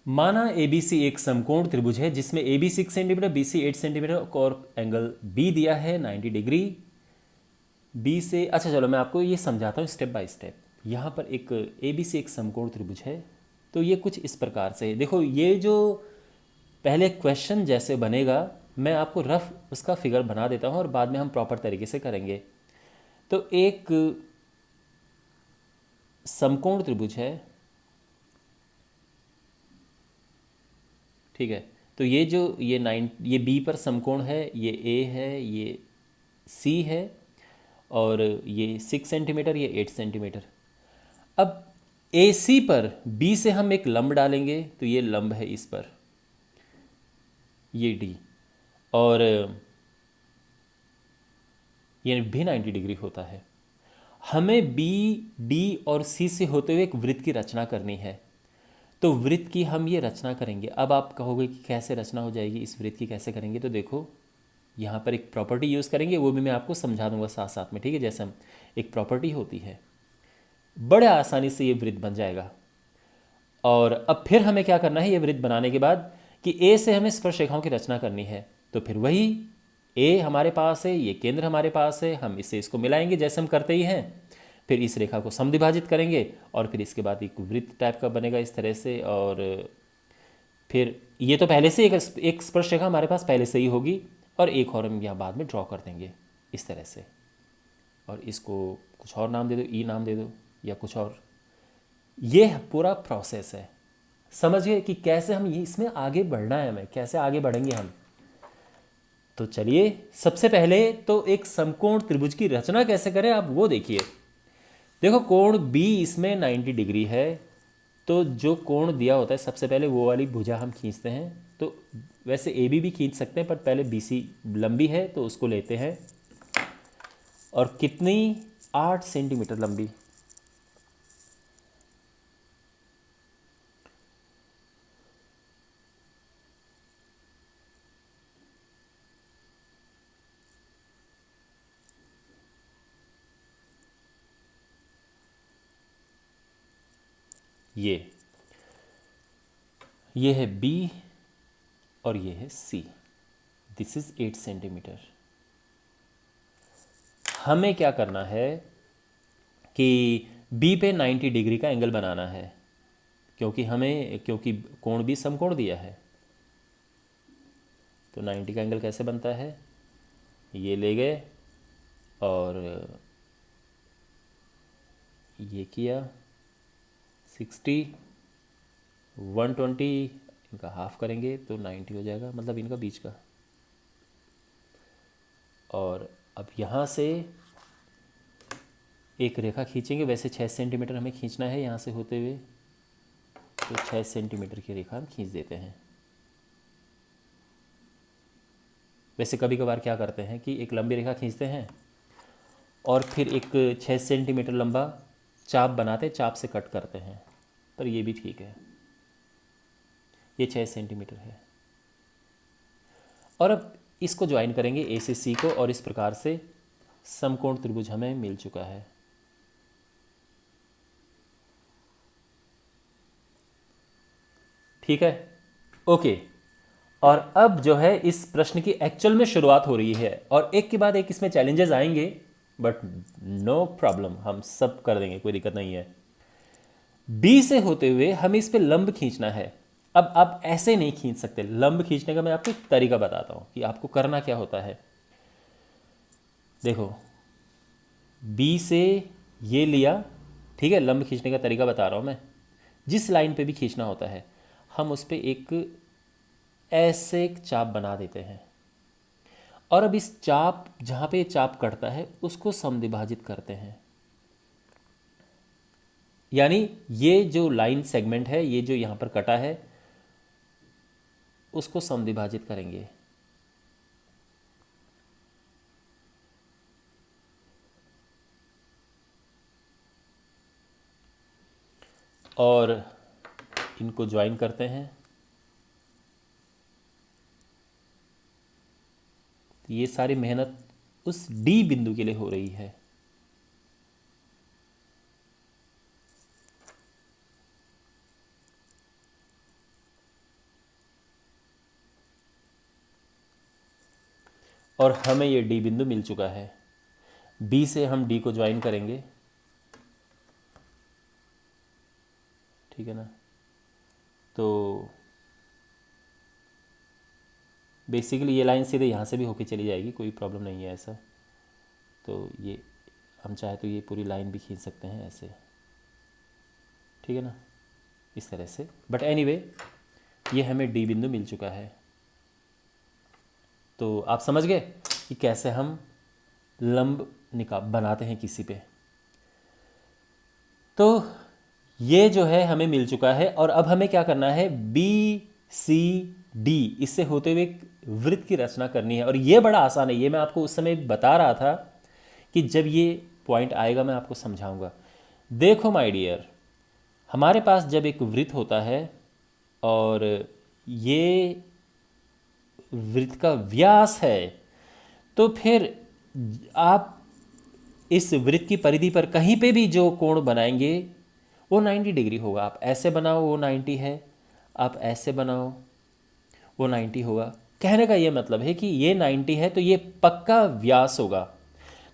माना ABC एक समकोण त्रिभुज है जिसमें AB 6 सेंटीमीटर, BC 8 सेंटीमीटर और एंगल B दिया है 90 डिग्री। बी से, अच्छा चलो मैं आपको ये समझाता हूँ स्टेप बाय स्टेप। यहाँ पर एक ABC एक समकोण त्रिभुज है, तो ये कुछ इस प्रकार से है। देखो ये जो पहले क्वेश्चन जैसे बनेगा, मैं आपको रफ उसका फिगर बना देता हूँ और बाद में हम प्रॉपर तरीके से करेंगे। तो एक समकोण त्रिभुज है, ठीक है। तो ये जो ये बी पर समकोण है, ये ए है, ये सी है, और ये 6 सेंटीमीटर, ये 8 सेंटीमीटर। अब ए सी पर बी से हम एक लंब डालेंगे, तो ये लंब है इस पर, ये डी, और ये भी 90 डिग्री होता है। हमें बी, डी और सी से होते हुए एक वृत्त की रचना करनी है, तो वृत्त की हम ये रचना करेंगे। अब आप कहोगे कि कैसे रचना हो जाएगी, इस वृत्त की कैसे करेंगे, तो देखो यहाँ पर एक प्रॉपर्टी यूज़ करेंगे, वो भी मैं आपको समझा दूंगा साथ साथ में, ठीक है। जैसे हम एक प्रॉपर्टी होती है, बड़े आसानी से ये वृत्त बन जाएगा। और अब फिर हमें क्या करना है, ये वृत्त बनाने के बाद कि ए से हमें स्पर्श रेखाओं की रचना करनी है, तो फिर वही ए हमारे पास है, ये केंद्र हमारे पास है, हम इससे इसको मिलाएंगे जैसे हम करते ही हैं। फिर इस रेखा को समद्विभाजित करेंगे और फिर इसके बाद एक वृत्त टाइप का बनेगा इस तरह से। और फिर ये तो पहले से एक स्पर्श रेखा हमारे पास पहले से ही होगी, और एक और हम यहाँ बाद में ड्रॉ कर देंगे इस तरह से। और इसको कुछ और नाम दे दो, ई नाम दे दो या कुछ और। ये पूरा प्रोसेस है, समझ गए कि कैसे हम ये इसमें आगे बढ़ना है, हमें कैसे आगे बढ़ेंगे हम। तो चलिए सबसे पहले तो एक समकोण त्रिभुज की रचना कैसे करें आप वो देखिए। देखो कोण बी इसमें 90 डिग्री है, तो जो कोण दिया होता है सबसे पहले वो वाली भुजा हम खींचते हैं। तो वैसे ए बी भी खींच सकते हैं, पर पहले बी सी लंबी है तो उसको लेते हैं, और कितनी, 8 सेंटीमीटर लंबी। ये है बी और ये है सी, दिस इज 8 सेंटीमीटर। हमें क्या करना है कि बी पे 90 डिग्री का एंगल बनाना है, क्योंकि कोण भी समकोण दिया है। तो 90 का एंगल कैसे बनता है, ये ले गए और ये किया 60, 120, इनका हाफ करेंगे तो 90 हो जाएगा, मतलब इनका बीच का। और अब यहाँ से एक रेखा खींचेंगे, वैसे 6 सेंटीमीटर हमें खींचना है यहाँ से होते हुए, तो 6 सेंटीमीटर की रेखा हम खींच देते हैं। वैसे कभी कभार क्या करते हैं कि एक लंबी रेखा खींचते हैं और फिर एक 6 सेंटीमीटर लंबा चाप बनाते, चाप से कट करते हैं, पर ये भी ठीक है। ये 6 सेंटीमीटर है, और अब इसको ज्वाइन करेंगे ए से सी को, और इस प्रकार से समकोण त्रिभुज हमें मिल चुका है। ठीक है, ओके। और अब जो है इस प्रश्न की एक्चुअल में शुरुआत हो रही है, और एक के बाद एक इसमें चैलेंजेस आएंगे, बट नो प्रॉब्लम, हम सब कर देंगे, कोई दिक्कत नहीं है। बी से होते हुए हमें इस पे लंब खींचना है। अब आप ऐसे नहीं खींच सकते, लंब खींचने का मैं आपको एक तरीका बताता हूं कि आपको करना क्या होता है। देखो बी से ये लिया, ठीक है, लंब खींचने का तरीका बता रहा हूं मैं। जिस लाइन पे भी खींचना होता है हम उस पर एक ऐसे एक चाप बना देते हैं, और अब इस चाप जहाँ पे चाप कटता है उसको समद्विभाजित करते हैं। यानी ये जो लाइन सेगमेंट है, ये जो यहाँ पर कटा है, उसको समद्विभाजित करेंगे। और इनको ज्वाइन करते हैं। ये सारी मेहनत उस डी बिंदु के लिए हो रही है। और हमें ये डी बिंदु मिल चुका है। बी से हम डी को ज्वाइन करेंगे, ठीक है ना। तो बेसिकली ये लाइन सीधे यहाँ से भी होके चली जाएगी, कोई प्रॉब्लम नहीं है ऐसा। तो ये हम चाहे तो ये पूरी लाइन भी खींच सकते हैं ऐसे, ठीक है ना, इस तरह से। बट एनीवे ये हमें डी बिंदु मिल चुका है। तो आप समझ गए कि कैसे हम लंब बनाते हैं किसी पे। तो ये जो है हमें मिल चुका है, और अब हमें क्या करना है, बी सी डी इससे होते हुए एक वृत्त की रचना करनी है। और ये बड़ा आसान है, ये मैं आपको उस समय बता रहा था कि जब ये पॉइंट आएगा मैं आपको समझाऊंगा। देखो माय डियर, हमारे पास जब एक वृत्त होता है और ये वृत्त का व्यास है, तो फिर आप इस वृत्त की परिधि पर कहीं पे भी जो कोण बनाएंगे वो 90 डिग्री होगा। आप ऐसे बनाओ वो 90 है, आप ऐसे बनाओ वो 90 होगा। कहने का ये मतलब है कि ये 90 है तो ये पक्का व्यास होगा।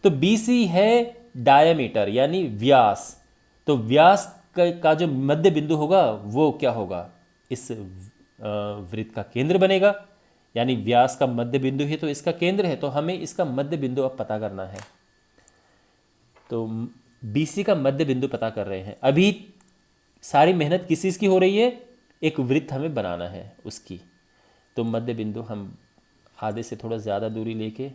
तो BC है डायमीटर यानी व्यास, तो व्यास का जो मध्य बिंदु होगा वो क्या होगा, इस वृत्त का केंद्र बनेगा। यानी व्यास का मध्य बिंदु ही तो इसका केंद्र है, तो हमें इसका मध्य बिंदु अब पता करना है। तो BC का मध्य बिंदु पता कर रहे हैं। अभी सारी मेहनत किस चीज़ की हो रही है, एक वृत्त हमें बनाना है उसकी। तो मध्य बिंदु हम आधे से थोड़ा ज़्यादा दूरी लेके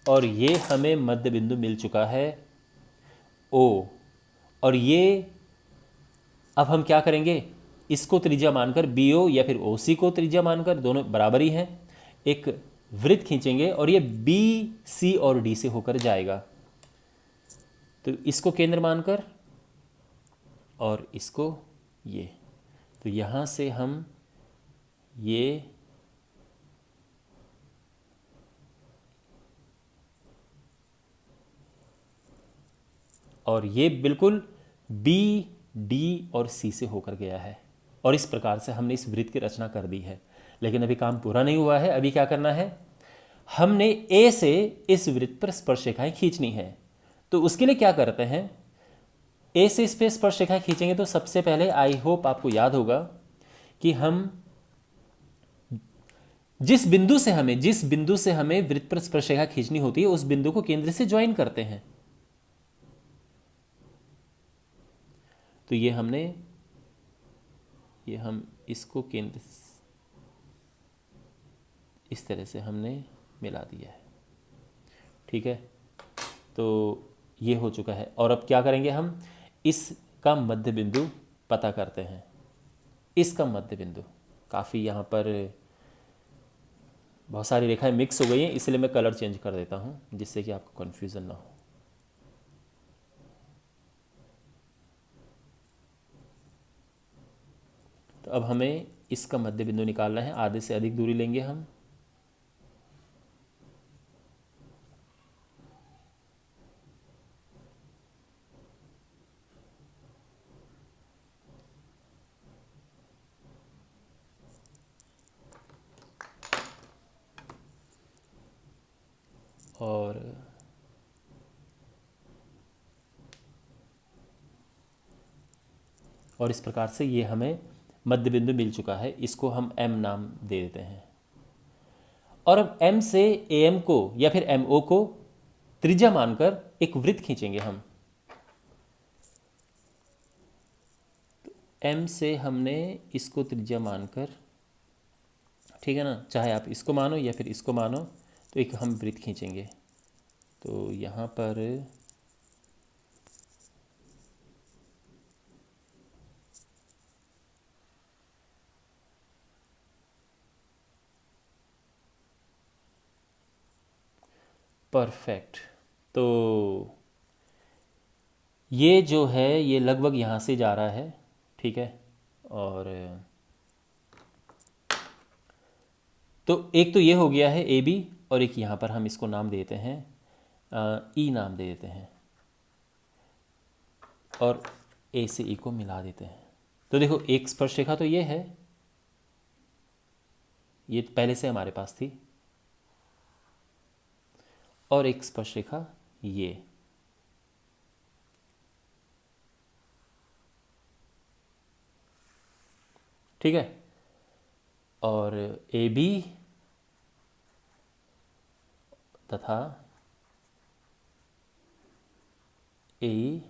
और ये हमें मध्य बिंदु मिल चुका है O। और ये अब हम क्या करेंगे, इसको त्रिज्या मानकर BO या फिर OC को त्रिज्या मानकर, दोनों बराबर ही हैं, एक वृत्त खींचेंगे और ये BC और D से होकर जाएगा। तो इसको केंद्र मानकर और इसको ये, तो यहाँ से हम ये और ये बिल्कुल B D और C से होकर गया है। और इस प्रकार से हमने इस वृत्त की रचना कर दी है। लेकिन अभी काम पूरा नहीं हुआ है। अभी क्या करना है, हमने A से इस वृत्त पर स्पर्शरेखाएं खींचनी है। तो उसके लिए क्या करते हैं, A से इस पर स्पर्शरेखाएं खींचेंगे तो सबसे पहले आई होप आपको याद होगा कि हम जिस बिंदु से हमें वृत्त पर स्पर्शरेखा खींचनी होती है उस बिंदु को केंद्र से ज्वाइन करते हैं। तो ये हम इसको केंद्र इस तरह से हमने मिला दिया है, ठीक है। तो ये हो चुका है। और अब क्या करेंगे, हम इसका मध्य बिंदु पता करते हैं। इसका मध्य बिंदु काफ़ी यहाँ पर बहुत सारी रेखाएं मिक्स हो गई हैं, इसलिए मैं कलर चेंज कर देता हूँ जिससे कि आपको कन्फ्यूज़न ना हो। तो अब हमें इसका मध्य बिंदु निकालना है, आधे से अधिक दूरी लेंगे हम। और इस प्रकार से ये हमें मध्य बिंदु मिल चुका है। इसको हम M नाम दे देते हैं। और अब M से AM को या फिर MO को त्रिज्या मानकर एक वृत्त खींचेंगे हम। तो M से हमने इसको त्रिज्या मानकर, ठीक है ना, चाहे आप इसको मानो या फिर इसको मानो, तो एक हम वृत्त खींचेंगे। तो यहाँ पर परफेक्ट। तो ये जो है ये लगभग यहाँ से जा रहा है, ठीक है। और तो एक तो ये हो गया है ए बी, और एक यहाँ पर हम इसको नाम देते हैं ई नाम दे देते हैं, और ए से ई को मिला देते हैं। तो देखो एक स्पर्श रेखा तो ये है, ये पहले से हमारे पास थी, और एक स्पर्श रेखा ये, ठीक है। और ए बी तथा ए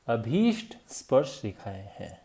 अभीष्ट स्पर्श रेखाएं हैं।